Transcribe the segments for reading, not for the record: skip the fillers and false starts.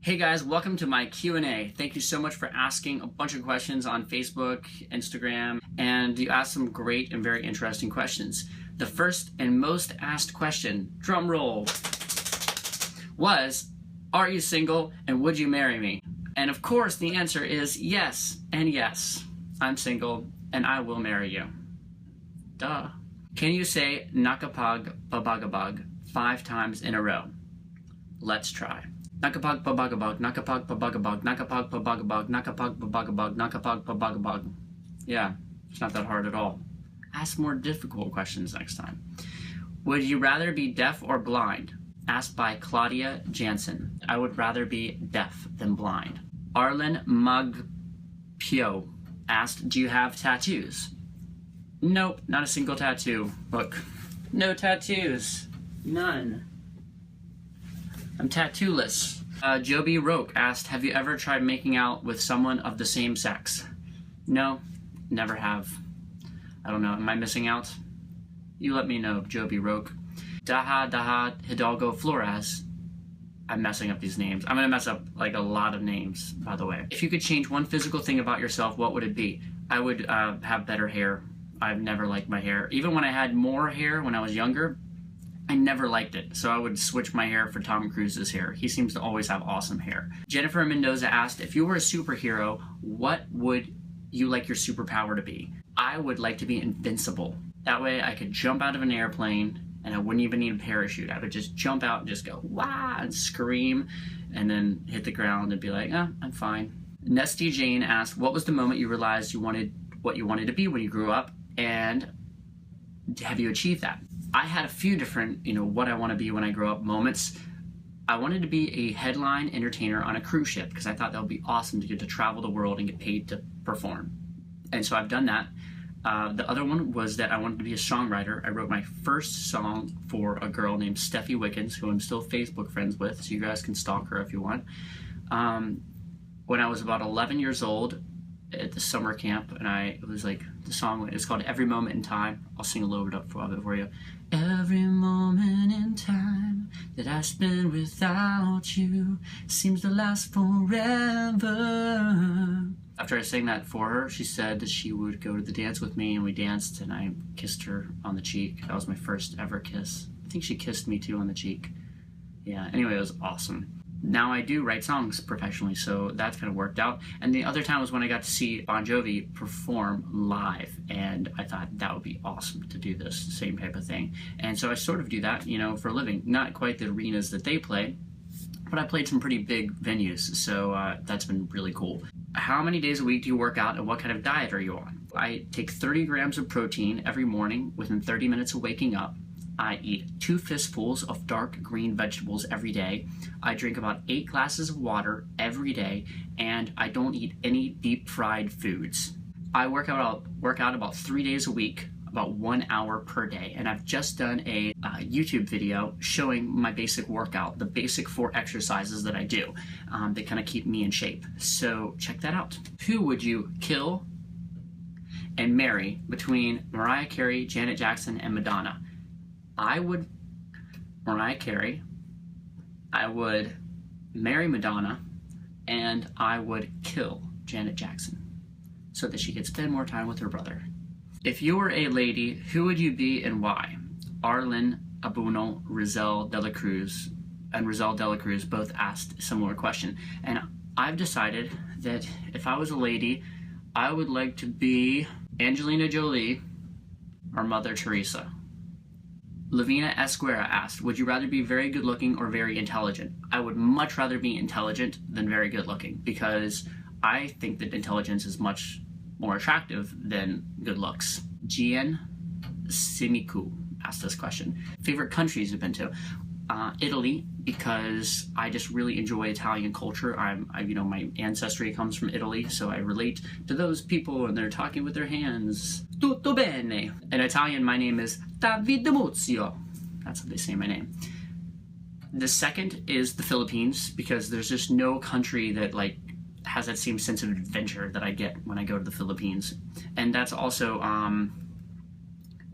Hey guys, welcome to my Q&A. Thank you so much for asking a bunch of questions on Facebook, Instagram, and you asked some great and very interesting questions. The first and most asked question, drum roll, was, are you single and would you marry me? And of course the answer is yes and yes. I'm single and I will marry you. Duh. Can you say Nakakapagpabagabag 5 times in a row? Let's try. Nakakapagpabagabag, nakakapagpabagabag, nakakapagpabagabag, nakakapagpabagabag, nakakapagpabagabag. Yeah, it's not that hard at all. Ask more difficult questions next time. Would you rather be deaf or blind? Asked by Claudia Janssen. I would rather be deaf than blind. Arlen Magpyo asked, do you have tattoos? Nope, not a single tattoo. Look, no tattoos. None. I'm tattooless. Joby Roke asked, have you ever tried making out with someone of the same sex? No, never have. I don't know, am I missing out? You let me know, Joby Roke. Dha-dha Hidalgo Flores. I'm messing up these names. I'm gonna mess up like a lot of names, by the way. If you could change one physical thing about yourself, what would it be? I would have better hair. I've never liked my hair. Even when I had more hair when I was younger, I never liked it, so I would switch my hair for Tom Cruise's hair. He seems to always have awesome hair. Jennifer Mendoza asked, if you were a superhero, what would you like your superpower to be? I would like to be invincible. That way I could jump out of an airplane and I wouldn't even need a parachute. I would just jump out and just go, wah, and scream, and then hit the ground and be like, I'm fine. Nesty Jane asked, what was the moment you realized what you wanted to be when you grew up, and have you achieved that? I had a few different, what I want to be when I grow up moments. I wanted to be a headline entertainer on a cruise ship because I thought that would be awesome to get to travel the world and get paid to perform. And so I've done that. The other one was that I wanted to be a songwriter. I wrote my first song for a girl named Steffi Wickens, who I'm still Facebook friends with, so you guys can stalk her if you want. When I was about 11 years old at the summer camp, and it was like, the song, it's called Every Moment in Time. I'll sing a little bit of it for you. Every moment in time that I spend without you seems to last forever. After I sang that for her, she said that she would go to the dance with me, and we danced, and I kissed her on the cheek. That was my first ever kiss. I think she kissed me too on the cheek. Yeah, anyway, it was awesome. Now I do write songs professionally, so that's kind of worked out. And the other time was when I got to see Bon Jovi perform live, and I thought that would be awesome to do this same type of thing. And so I sort of do that, for a living. Not quite the arenas that they play, but I played some pretty big venues, so that's been really cool. How many days a week do you work out, and what kind of diet are you on? I take 30 grams of protein every morning within 30 minutes of waking up. I eat 2 fistfuls of dark green vegetables every day. I drink about 8 glasses of water every day, and I don't eat any deep fried foods. I work out about 3 days a week, about 1 hour per day, and I've just done a YouTube video showing my basic workout, the basic 4 exercises that I do. They kind of keep me in shape, so check that out. Who would you kill and marry between Mariah Carey, Janet Jackson, and Madonna? I would Mariah Carey, I would marry Madonna, and I would kill Janet Jackson so that she could spend more time with her brother. If you were a lady, who would you be and why? Aryen Abunal Rizzelle and Rizzelle de la Cruz both asked a similar question, and I've decided that if I was a lady, I would like to be Angelina Jolie or Mother Teresa. Lovina Esguerra asked, would you rather be very good looking or very intelligent? I would much rather be intelligent than very good looking, because I think that intelligence is much more attractive than good looks. Gian Simiku asked this question. Favorite countries you've been to? Italy, because I just really enjoy Italian culture. My ancestry comes from Italy, so I relate to those people, and they're talking with their hands. Tutto bene. In Italian, my name is DiMuzio. That's how they say my name. The second is the Philippines, because there's just no country that has that same sense of adventure that I get when I go to the Philippines. And that's also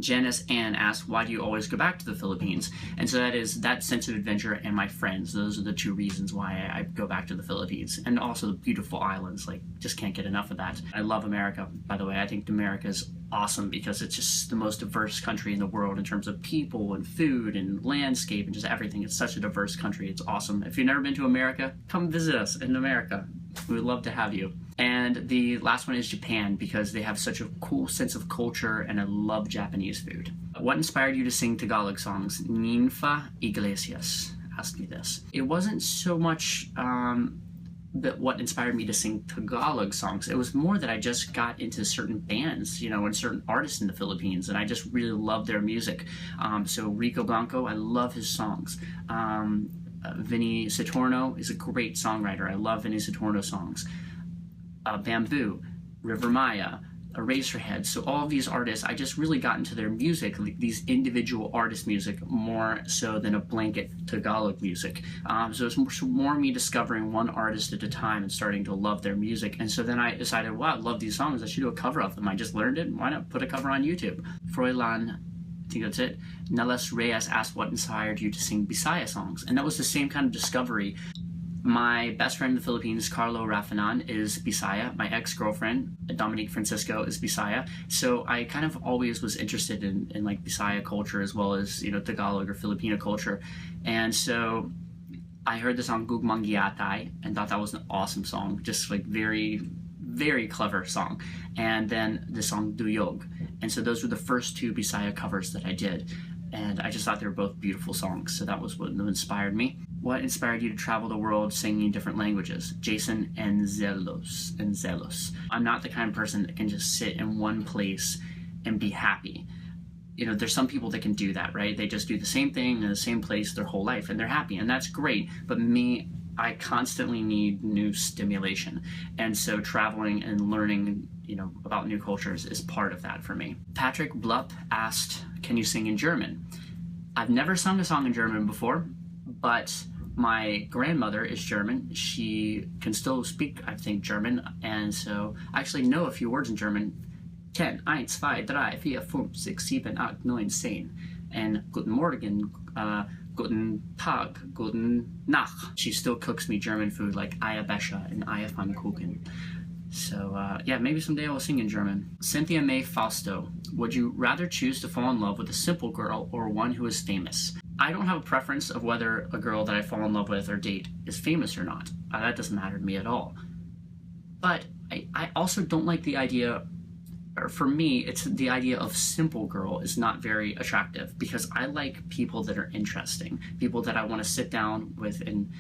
Janice Ann asked, why do you always go back to the Philippines? And so that is that sense of adventure and my friends. Those are the two reasons why I go back to the Philippines. And also the beautiful islands, like, just can't get enough of that. I love America, by the way. I think America is awesome because it's just the most diverse country in the world in terms of people and food and landscape and just everything. It's such a diverse country. It's awesome. If you've never been to America, come visit us in America. We would love to have you. And the last one is Japan, because they have such a cool sense of culture, and I love Japanese food. What inspired you to sing Tagalog songs? Ninfa Iglesias asked me this. It wasn't so much that what inspired me to sing Tagalog songs. It was more that I just got into certain bands, and certain artists in the Philippines, and I just really love their music. So Rico Blanco, I love his songs. Vinny Satorno is a great songwriter. I love Vinny Satorno songs. Bamboo, River Maya, Eraserhead. So all of these artists, I just really got into their music, these individual artist music, more so than a blanket Tagalog music. So it's more me discovering one artist at a time and starting to love their music. And so then I decided, wow, I love these songs. I should do a cover of them. I just learned it. Why not put a cover on YouTube? Froilan, I think that's it. Neles Reyes asked what inspired you to sing Bisaya songs. And that was the same kind of discovery. My best friend in the Philippines, Carlo Rafanan, is Bisaya. My ex-girlfriend, Dominique Francisco, is Bisaya. So I kind of always was interested in like Bisaya culture as well as, Tagalog or Filipino culture. And so I heard the song Gugmang Giatay and thought that was an awesome song. Just like very, very clever song. And then the song Duyog. And so those were the first two Bisaya covers that I did. And I just thought they were both beautiful songs. So that was what inspired me. What inspired you to travel the world singing in different languages? Jason Enzelos. I'm not the kind of person that can just sit in one place and be happy. There's some people that can do that, right? They just do the same thing in the same place their whole life and they're happy, and that's great. But me, I constantly need new stimulation. And so traveling and learning, about new cultures is part of that for me. Patrick Blupp asked, can you sing in German? I've never sung a song in German before, but my grandmother is German. She can still speak, I think, German, and so I actually know a few words in German. 10, 1, 2, 3, 4, 5, 6, 7, 8, 9, 10. And Guten Morgen, Guten Tag, Guten Nacht. She still cooks me German food like Eierbescher and Eierpfannkuchen. So, maybe someday I will sing in German. Cynthia May Fausto, would you rather choose to fall in love with a simple girl or one who is famous? I don't have a preference of whether a girl that I fall in love with or date is famous or not. That doesn't matter to me at all. But I also don't like the idea, or for me, it's the idea of simple girl is not very attractive, because I like people that are interesting, people that I want to sit down with and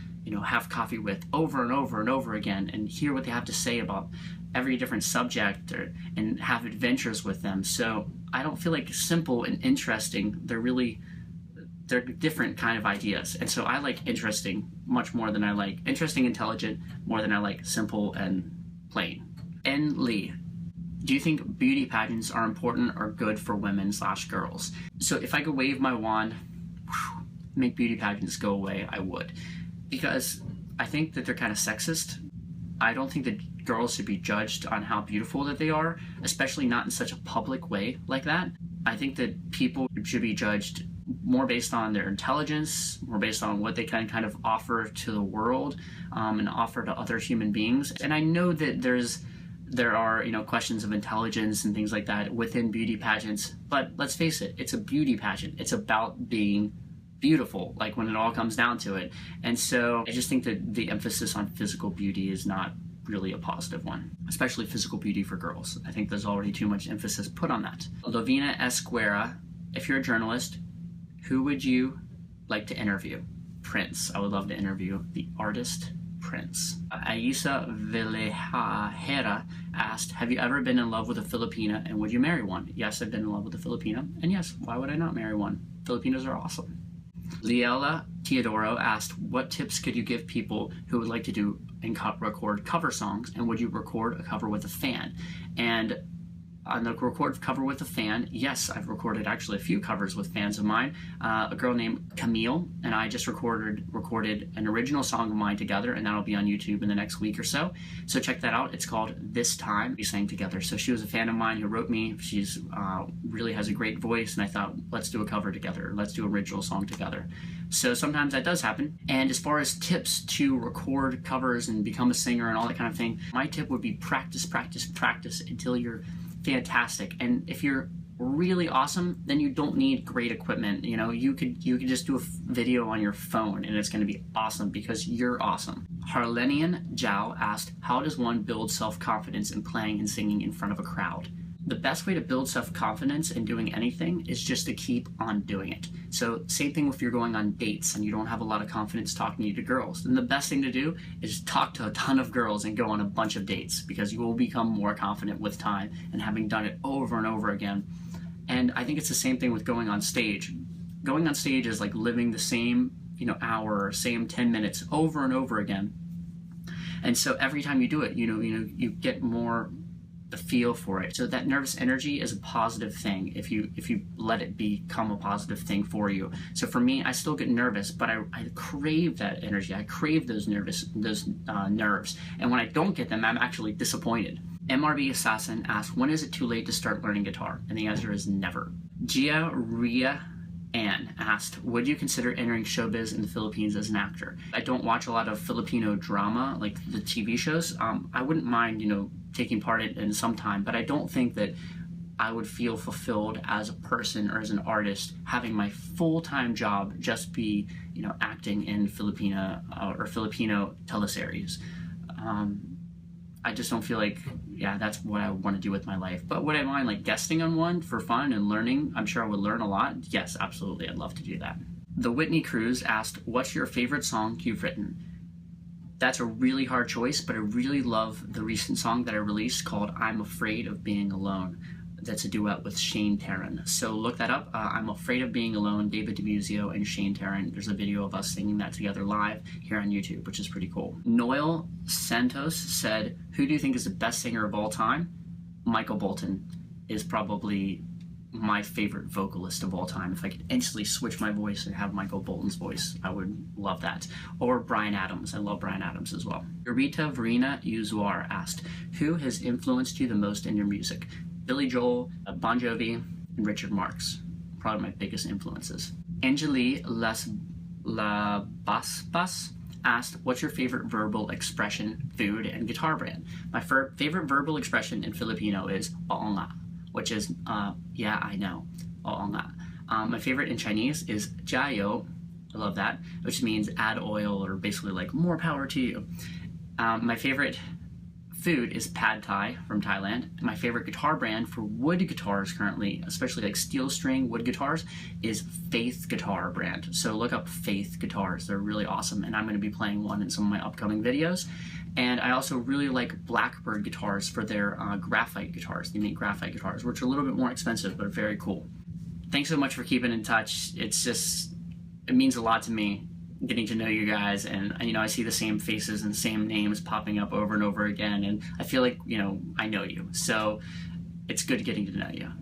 have coffee with over and over and over again and hear what they have to say about every different subject and have adventures with them. So I don't feel like simple and interesting, they're different kind of ideas. And so I like interesting much more than I like interesting, intelligent, more than I like simple and plain. N. Lee, do you think beauty pageants are important or good for women/girls? So if I could wave my wand, make beauty pageants go away, I would. Because I think that they're kind of sexist. I don't think that girls should be judged on how beautiful that they are, especially not in such a public way like that. I think that people should be judged more based on their intelligence, more based on what they can kind of offer to the world and offer to other human beings. And I know that there are questions of intelligence and things like that within beauty pageants, but let's face it, it's a beauty pageant. It's about being beautiful, like when it all comes down to it. And so I just think that the emphasis on physical beauty is not really a positive one, especially physical beauty for girls. I think there's already too much emphasis put on that. Lovina Esguerra, if you're a journalist, who would you like to interview? Prince. I would love to interview the artist Prince. Aisa Villejera asked, have you ever been in love with a Filipina and would you marry one? Yes, I've been in love with a Filipina, and yes, why would I not marry one? Filipinos are awesome. Liela Teodoro asked, what tips could you give people who would like to do and record cover songs, and would you record a cover with a fan? And On the record cover with a fan, yes, I've recorded actually a few covers with fans of mine. A girl named Camille and I just recorded an original song of mine together, and that'll be on YouTube in the next week or so. So check that out. It's called This Time. We sang together. So she was a fan of mine who wrote me. She's really has a great voice, and I thought, let's do a cover together. Let's do an original song together. So sometimes that does happen. And as far as tips to record covers and become a singer and all that kind of thing, my tip would be practice, practice, practice until you're fantastic. And if you're really awesome, then you don't need great equipment. You know, you could just do a video on your phone and it's going to be awesome because you're awesome. Harlenian Zhao asked, how does one build self-confidence in playing and singing in front of a crowd? The best way to build self-confidence in doing anything is just to keep on doing it. So same thing if you're going on dates and you don't have a lot of confidence talking to girls, then the best thing to do is talk to a ton of girls and go on a bunch of dates, because you will become more confident with time and having done it over and over again. And I think it's the same thing with going on stage. Going on stage is like living the same, hour or same 10 minutes over and over again. And so every time you do it, you get more the feel for it. So that nervous energy is a positive thing if you let it become a positive thing for you. So for me, I still get nervous, but I crave that energy. I crave those nerves. And when I don't get them, I'm actually disappointed. MRB Assassin asked, when is it too late to start learning guitar? And the answer is never. Gia Ria Ann asked, would you consider entering showbiz in the Philippines as an actor? I don't watch a lot of Filipino drama, like the TV shows. I wouldn't mind, taking part in some time, but I don't think that I would feel fulfilled as a person or as an artist having my full-time job just be, acting in Filipino teleseries. I just don't feel like, that's what I want to do with my life. But would I mind like guesting on one for fun and learning? I'm sure I would learn a lot. Yes, absolutely. I'd love to do that. The Whitney Cruz asked, what's your favorite song you've written? That's a really hard choice, but I really love the recent song that I released called I'm Afraid of Being Alone. That's a duet with Shane Taryn. So look that up. I'm Afraid of Being Alone, David DiMuzio and Shane Taryn. There's a video of us singing that together live here on YouTube, which is pretty cool. Noel Santos said, who do you think is the best singer of all time? Michael Bolton is probably my favorite vocalist of all time. If I could instantly switch my voice and have Michael Bolton's voice, I would love that. Or Bryan Adams. I love Bryan Adams as well. Rita Verena Uzuar asked, who has influenced you the most in your music? Billy Joel, Bon Jovi, and Richard Marx. Probably my biggest influences. Angeli La Basbas asked, what's your favorite verbal expression, food, and guitar brand? My favorite verbal expression in Filipino is oo nga, which is, yeah, I know, oo nga. My favorite in Chinese is jiayo, I love that, which means add oil or basically like more power to you. My favorite food is pad thai from Thailand. My favorite guitar brand for wood guitars currently, especially like steel string wood guitars, is Faith Guitar brand. So look up Faith Guitars. They're really awesome, and I'm going to be playing one in some of my upcoming videos. And I also really like Blackbird guitars for their graphite guitars. They make graphite guitars, which are a little bit more expensive, but are very cool. Thanks so much for keeping in touch. It means a lot to me getting to know you guys, and I see the same faces and same names popping up over and over again, and I feel like I know you, so it's good getting to know you.